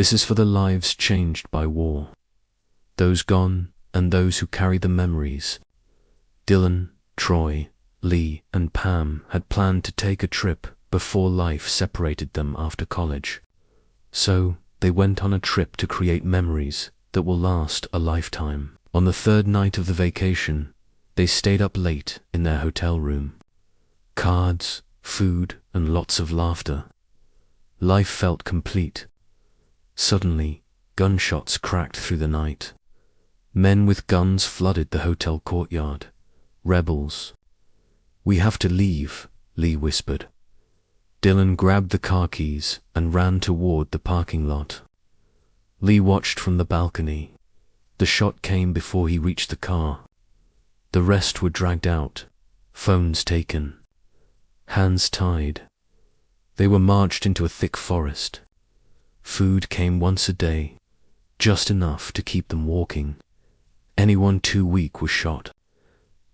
This is for the lives changed by war, those gone and those who carry the memories. Dylan, Troy, Lee, and Pam had planned to take a trip before life separated them after college. So they went on a trip to create memories that will last a lifetime. On the third night of the vacation, they stayed up late in their hotel room. Cards, food, and lots of laughter. Life felt complete. Suddenly, gunshots cracked through the night. Men with guns flooded the hotel courtyard. Rebels. "We have to leave," Lee whispered. Dylan grabbed the car keys and ran toward the parking lot. Lee watched from the balcony. The shot came before he reached the car. The rest were dragged out, phones taken, hands tied. They were marched into a thick forest. Food came once a day, just enough to keep them walking. Anyone too weak was shot.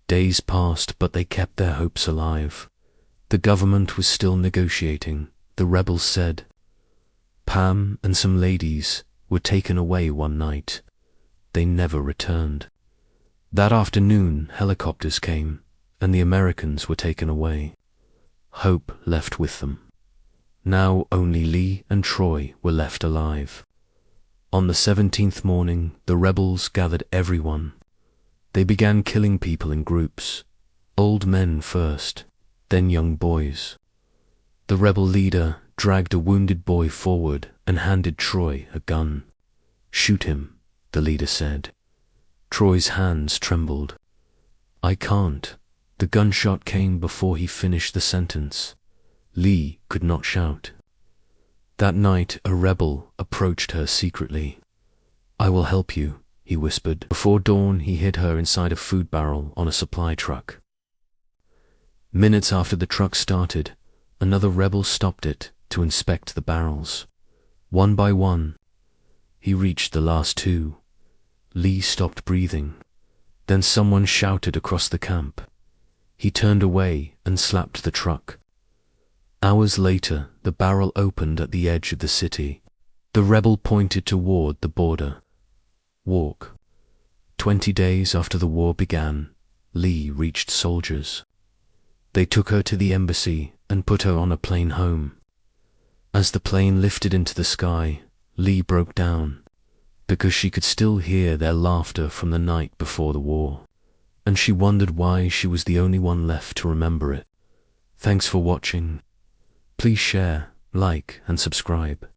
Days passed, but they kept their hopes alive. The government was still negotiating, the rebels said. Pam and some ladies were taken away one night. They never returned. That afternoon, helicopters came, and the Americans were taken away. Hope left with them. Now only Lee and Troy were left alive. On the 17th morning, the rebels gathered everyone. They began killing people in groups, old men first, then young boys. The rebel leader dragged a wounded boy forward and handed Troy a gun. "Shoot him," the leader said. Troy's hands trembled. "I can't." The gunshot came before he finished the sentence. Lee could not shout. That night, a rebel approached her secretly. "I will help you," he whispered. Before dawn, he hid her inside a food barrel on a supply truck. Minutes after the truck started, another rebel stopped it to inspect the barrels. One by one, he reached the last two. Lee stopped breathing. Then someone shouted across the camp. He turned away and slapped the truck. Hours later, the barrel opened at the edge of the city. The rebel pointed toward the border. "Walk." 20 days after the war began, Lee reached soldiers. They took her to the embassy and put her on a plane home. As the plane lifted into the sky, Lee broke down, because she could still hear their laughter from the night before the war, and she wondered why she was the only one left to remember it. Thanks for watching. Please share, like, and subscribe.